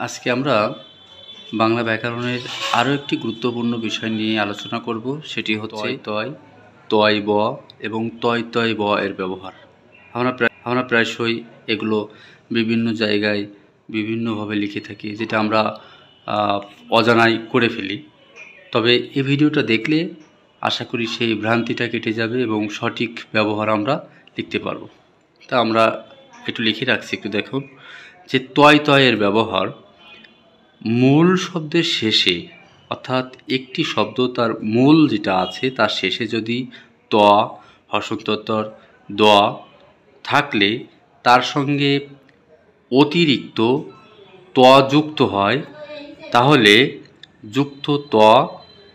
আজকে আমরা বাংলা ব্যাকরণের আরও একটি গুরুত্বপূর্ণ বিষয় নিয়ে আলোচনা করব, সেটি হচ্ছে তয়, তয় ব এবং তয় তয় ব এর ব্যবহার। আমরা প্রায়শই এগুলো বিভিন্ন জায়গায় বিভিন্নভাবে লিখে থাকি, যেটা আমরা অজানাই করে ফেলি। তবে এই ভিডিওটা দেখলে আশা করি সেই ভ্রান্তিটা কেটে যাবে এবং সঠিক ব্যবহার আমরা লিখতে পারব। তা আমরা একটু লিখে রাখছি, একটু দেখুন যে তয় তয়ের ব্যবহার মূল শব্দের শেষে, অর্থাৎ একটি শব্দ তার মূল যেটা আছে তার শেষে যদি ত, হর্ষত্বর দ থাকলে তার সঙ্গে অতিরিক্ত ত যুক্ত হয়, তাহলে যুক্ত ত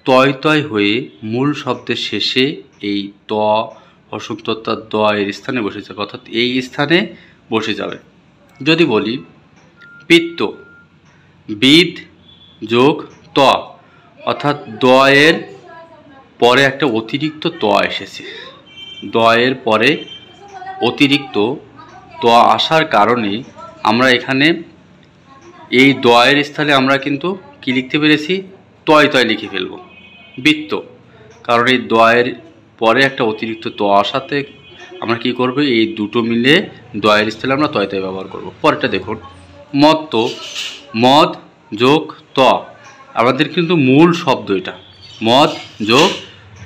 তয় তয় হয়ে মূল শব্দের শেষে এই ত হর্ষত্বর দ এর স্থানে বসে যাবে, অর্থাৎ এই স্থানে বসে যাবে। যদি বলি পিত্ত, বিদ যোগ ত, অর্থাৎ দ এর পরে একটা অতিরিক্ত ত এসেছে। দ এর পরে অতিরিক্ত ত আসার কারণে আমরা এখানে এই দ এর স্থানে আমরা কিন্তু কি লিখতে পেরেছি, তয় তয় লিখে ফেলব। বৃত্ত, কারণ এই দ এর পরে একটা অতিরিক্ত ত আসাতে আমরা কি করব, এই দুটো মিলে দ এর স্থানে আমরা তয় তয় ব্যবহার করব। পরেরটা দেখুন, মত্ত, মদ যোগ ত, আমাদের কিন্তু মূল শব্দ এটা, মদ যোগ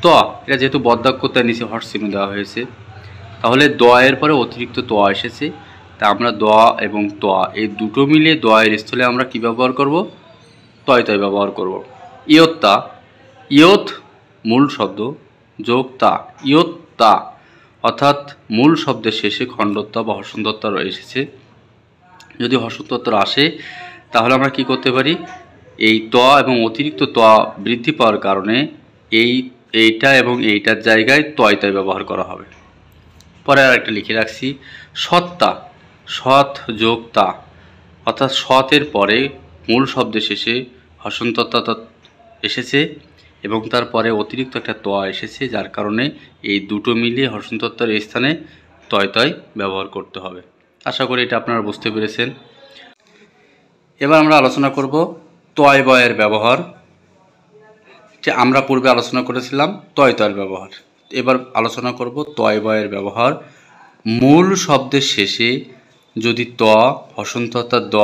ত, এটা যেহেতু বদ্বাক্য তার নিচে হর্ষ চিহ্ন দেওয়া হয়েছে, তাহলে দ এর পরে অতিরিক্ত ত এসেছে, তা আমরা দ এবং ত এই দুটো মিলে দ এর স্থলে আমরা কি ব্যবহার করব, তয় তয় ব্যবহার করব। ইয়ত্তা, ইয়ত মূল শব্দ যোগ তা, ইয়ত্তা, অর্থাৎ মূল শব্দের শেষে খণ্ডত্ব বা হর্ষণত্ব এসেছে। যদি হর্ষত্বর আসে তাহলে আমরা কি করতে পারি, এই ত এবং অতিরিক্ত ত বৃদ্ধি পাওয়ার কারণে এইটা এবং এইটার জায়গায় তয় তয় ব্যবহার করা হবে। পরে আর একটা লিখে রাখছি, সত্তা, সৎ যোগ তা, অর্থাৎ সতের পরে মূল শব্দের শেষে হর্ষণত্ব এসেছে এবং তারপরে অতিরিক্ত একটা ত এসেছে, যার কারণে এই দুটো মিলিয়ে হর্ষণত্বের স্থানে তয় তয় ব্যবহার করতে হবে। আশা করি এটা আপনারা বুঝতে পেরেছেন। এবার আমরা আলোচনা করব তয় বয়ের ব্যবহার। আমরা পূর্বে আলোচনা করেছিলাম তয় তয়ের ব্যবহার, এবার আলোচনা করব তয় বয়ের ব্যবহার। মূল শব্দের শেষে যদি ত হর্ষণত্ব দ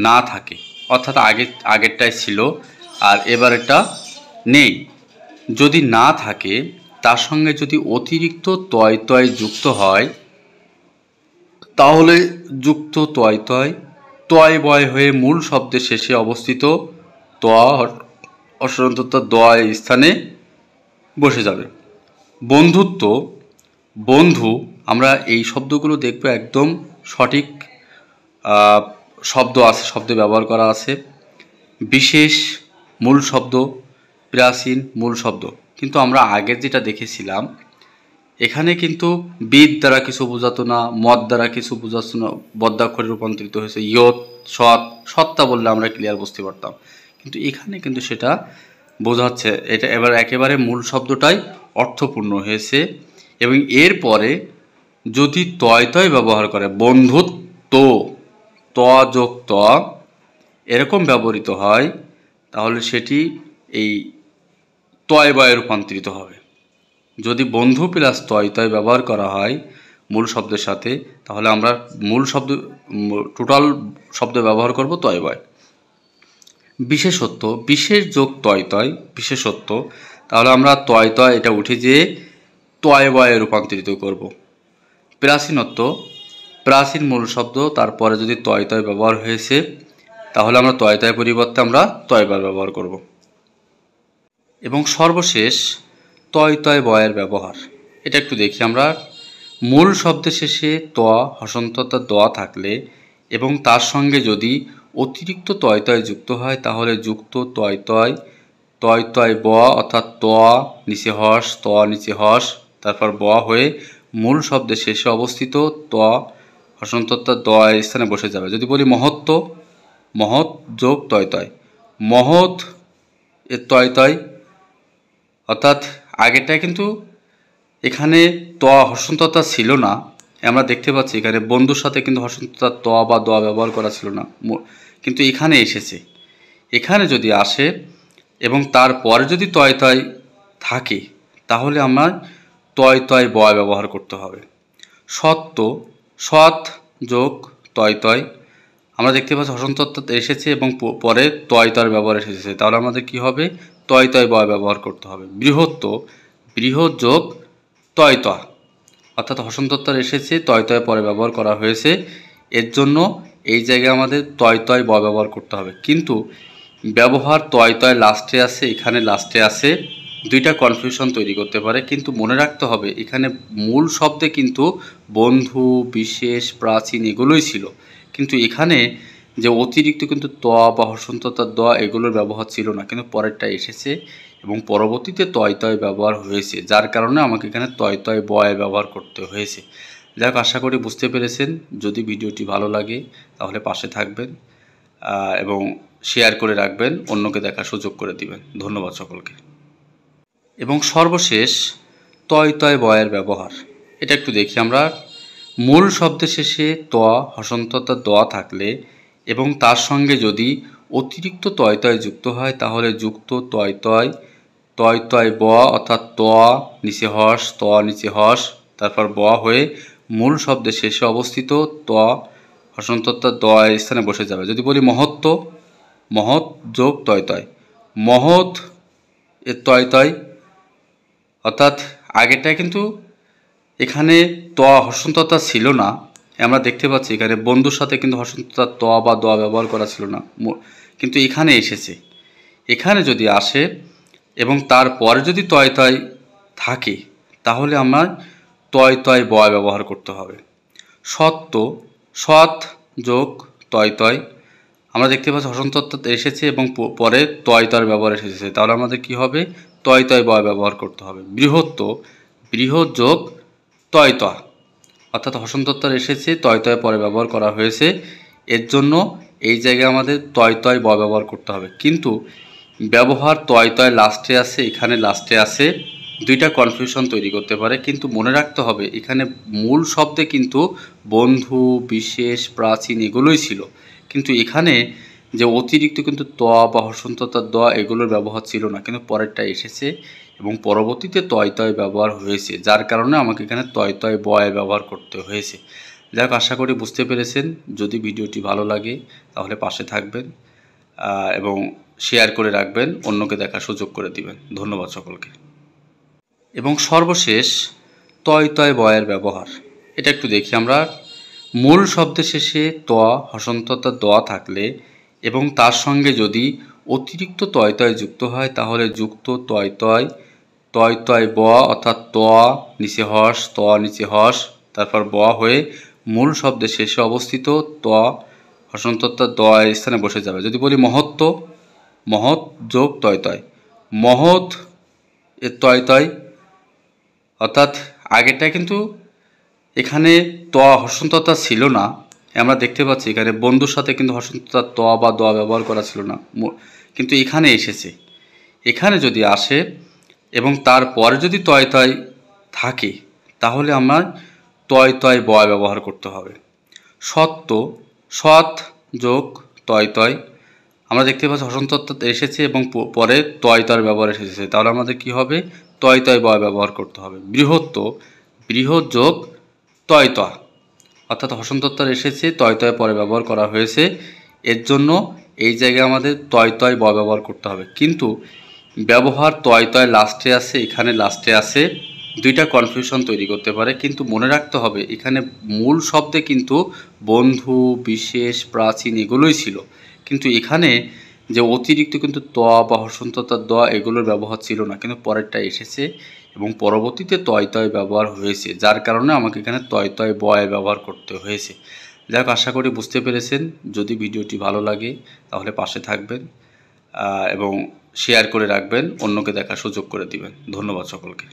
না থাকে, অর্থাৎ আগেরটাই ছিল আর এবার এটা নেই, যদি না থাকে তার সঙ্গে যদি অতিরিক্ত তয় তয় যুক্ত হয়, তাহলে যুক্ত তয় তয় তয় বয় হয়ে মূল শব্দের শেষে অবস্থিত ত হর্ষণত্ব দ স্থানে বসে যাবে। বন্ধুত্ব, বন্ধু, আমরা এই শব্দগুলো দেখব একদম সঠিক শব্দ আছে, শব্দ ব্যবহার করা আছে। বিশেষ মূল শব্দ, প্রাচীন মূল শব্দ, কিন্তু আমরা আগের যেটা দেখেছিলাম এখানে কিন্তু বিদ দ্বারা কিছু বোঝাতো না, মদ দ্বারা কিছু বোঝাতো না, বদ্যাক্ষরে রূপান্তরিত হয়েছে। ইয়ত, সৎ, সত্তা বললে আমরা ক্লিয়ার বুঝতে পারতাম, কিন্তু এখানে কিন্তু সেটা বোঝাচ্ছে, এটা এবার একেবারে মূল শব্দটাই অর্থপূর্ণ হয়েছে। এবং এরপরে যদি তয় তয় ব্যবহার করে, বন্ধুত্ব, ত যোগ ত এরকম ব্যবহৃত হয়, তাহলে সেটি এই তয় বয়ে রূপান্তরিত হবে। যদি বন্ধু প্লাস তয় তয় ব্যবহার করা হয় মূল শব্দের সাথে, তাহলে আমরা মূল শব্দ টোটাল শব্দ ব্যবহার করব তয় বয়। বিশেষত্ব, বিশেষ যোগ তয় তয় বিশেষত্ব, তাহলে আমরা তয় তয় এটা উঠে যেয়ে তয় বয়ে রূপান্তরিত করব। প্রাচীনত্ব, প্রাচীন মূল শব্দ, তারপরে যদি তয় তয় ব্যবহার হয়েছে তাহলে আমরা তয় তয় পরিবর্তে আমরা তয় বয় ব্যবহার করব। এবং সর্বশেষ তয় তয় বয়ের ব্যবহার, এটা একটু দেখি আমরা। মূল শব্দের শেষে ত হর্ষণত্ব দ থাকলে এবং তার সঙ্গে যদি অতিরিক্ত তয় তয় যুক্ত হয়, তাহলে যুক্ত তয় তয় তয় তয় ব, অর্থাৎ ত নিচে হর্ষ, ত নিচে হর্ষ, তারপর ব হয়ে মূল শব্দের শেষে অবস্থিত ত হর্ষণত্ব দ স্থানে বসে যাবে। যদি বলি মহত্ব, মহৎ যোগ তয় তয়, মহৎ এর তয় তয়, অর্থাৎ আগেরটায় কিন্তু এখানে ত হর্ষণত্ব ছিল না, আমরা দেখতে পাচ্ছি এখানে বন্ধুর সাথে কিন্তু হর্ষণত্ব ত বা দ ব্যবহার করা ছিল না, কিন্তু এখানে এসেছে। এখানে যদি আসে এবং তারপরে যদি তয় তয় থাকে তাহলে আমার তয় তয় বয় ব্যবহার করতে হবে। সত্য, সৎ যোগ তয় তয়, আমরা দেখতে পাচ্ছি হসন্তত্ব এসেছে এবং পরে তয় তয়ের ব্যবহার এসেছে, তাহলে আমাদের কি হবে? তয় তয় বয় ব্যবহার করতে হবে। বৃহত্ত, বৃহৎ যোগ তয় তয়, অর্থাৎ হসন্তত্ব এসেছে, তয় তয় পরে ব্যবহার করা হয়েছে, এর জন্য এই জায়গায় আমাদের তয় তয় বয় ব্যবহার করতে হবে। কিন্তু ব্যবহার তয় তয় লাস্টে আসে, এখানে লাস্টে আসে, দুইটা কনফিউশন তৈরি করতে পারে। কিন্তু মনে রাখতে হবে এখানে মূল শব্দে কিন্তু বন্ধু, বিশেষ, প্রাচীন এগুলোই ছিল। কিন্তু এখানে যে অতিরিক্ত কিন্তু ত বা হসন্ততার দ এগুলোর ব্যবহার ছিল না, কিন্তু পরেরটা এসেছে এবং পরবর্তীতে তয় তয় ব্যবহার হয়েছে, যার কারণে আমাকে এখানে তয় তয় বয় ব্যবহার করতে হয়েছে। যাই হোক, আশা করি বুঝতে পেরেছেন। যদি ভিডিওটি ভালো লাগে তাহলে পাশে থাকবেন এবং শেয়ার করে রাখবেন, অন্যকে দেখার সুযোগ করে দিবেন। ধন্যবাদ সকলকে। এবং সর্বশেষ তয় তয় বয়ের ব্যবহার, এটা একটু দেখি আমরা। মূল শব্দের শেষে ত হসন্ততা দ থাকলে এবং তার সঙ্গে যদি অতিরিক্ত তয় তয় যুক্ত হয় তাহলে যুক্ত তয় তয়, তয় তয় ব অর্থাৎ ত নিচে হস, ত নিচে হস, তারপর ব হয়ে মূল শব্দের শেষে অবস্থিত ত হসন্ততা দ স্থানে বসে যাবে। যদি বলি মহত্ব, মহৎ যোগ তয় তয়, মহৎ এর তয় তয়, অর্থাৎ আগেরটা কিন্তু এখানে ত হসন্ততা ছিল না, আমরা দেখতে পাচ্ছি এখানে বন্ধুর সাথে কিন্তু হসন্ততা ত বা দ ব্যবহার করা ছিল না, কিন্তু এখানে এসেছে। এখানে যদি আসে এবং তারপরে যদি তয় তয় থাকে তাহলে আমার তয় তয় বয় ব্যবহার করতে হবে। সত্য, সৎ যোগ তয় তয়, আমরা দেখতে পাচ্ছি হসন্তত্ব এসেছে এবং পরে তয় তয়ের ব্যবহার এসেছে, তাহলে আমাদের কি হবে? তয় তয় বয় ব্যবহার করতে হবে। বৃহত্ত, বৃহৎ যোগ তয় তয়, অর্থাৎ হসন্তত্ব এসেছে, তয় তয় পরে ব্যবহার করা হয়েছে, এর জন্য এই জায়গায় আমাদের তয় তয় বয় ব্যবহার করতে হবে। কিন্তু ব্যবহার তয় তয় লাস্টে আসে, এখানে লাস্টে আসে, দুইটা কনফিউশন তৈরি করতে পারে। কিন্তু মনে রাখতে হবে এখানে মূল শব্দে কিন্তু বন্ধু, বিশেষ, প্রাচীন এগুলোই ছিল। কিন্তু এখানে যে অতিরিক্ত কিন্তু ত বা হসন্ততার দ এগুলোর ব্যবহার ছিল না, কিন্তু পরেরটা এসেছে এবং পরবর্তীতে তয় তয় ব্যবহার হয়েছে, যার কারণে আমাকে এখানে তয় তয় বয় ব্যবহার করতে হয়েছে। যাই হোক, আশা করি বুঝতে পেরেছেন। যদি ভিডিওটি ভালো লাগে তাহলে পাশে থাকবেন এবং শেয়ার করে রাখবেন, অন্যকে দেখার সুযোগ করে দিবেন। ধন্যবাদ সকলকে। এবং সর্বশেষ তয় তয় বয়ের ব্যবহার, এটা একটু দেখি আমরা। মূল শব্দের শেষে ত হসন্ততা দ থাকলে এবং তার সঙ্গে যদি অতিরিক্ত তয় তয় যুক্ত হয় তাহলে যুক্ত তয় তয়, তয় তয় ব অর্থাৎ ত নিচে হস, ত নিচে হস, তারপর ব হয়ে মূল শব্দের শেষে অবস্থিত ত হসন্ততা দ স্থানে বসে যাবে। যদি বলি মহত্ব, মহৎ যোগ তয় তয়, মহৎ এর তয় তয়, অর্থাৎ আগেরটা কিন্তু এখানে ত হসন্ততা ছিল না, আমরা দেখতে পাচ্ছি এখানে বন্ধুর সাথে কিন্তু হসন্ততা ত বা দ ব্যবহার করা ছিল না, কিন্তু এখানে এসেছে। এখানে যদি আসে এবং তারপরে যদি তয় তয় থাকে তাহলে আমার তয় তয় বয় ব্যবহার করতে হবে। সত্য, সৎ যোগ তয় তয়, আমরা দেখতে পাচ্ছি হসন্তত্ব এসেছে এবং পরে তয় তয়ের ব্যবহার এসেছে, তাহলে আমাদের কি হবে? তয় তয় বয় ব্যবহার করতে হবে। বৃহত্ত, বৃহৎ যোগ তয় তয়, অর্থাৎ হসন্তত্ব এসেছে, তয় তয় পরে ব্যবহার করা হয়েছে, এর জন্য এই জায়গায় আমাদের তয় তয় বয় ব্যবহার করতে হবে। কিন্তু ব্যবহার তয় তয় লাস্টে আসে, এখানে লাস্টে আসে, দুইটা কনফিউশন তৈরি করতে পারে। কিন্তু মনে রাখতে হবে এখানে মূল শব্দে কিন্তু বন্ধু, বিশেষ, প্রাচীন এগুলোই ছিল। কিন্তু এখানে যে অতিরিক্ত কিন্তু ত বা হসন্ততার দ এগুলোর ব্যবহার ছিল না, কিন্তু পরেরটা এসেছে এবং পরবর্তীতে তয় তয় ব্যবহার হয়েছে, যার কারণে আমাকে এখানে তয় তয় বয় ব্যবহার করতে হয়েছে। যাই হোক, আশা করি বুঝতে পেরেছেন। যদি ভিডিওটি ভালো লাগে তাহলে পাশে থাকবেন এবং শেয়ার করে রাখবেন, অন্যকে দেখার সুযোগ করে দিবেন। ধন্যবাদ সকলকে।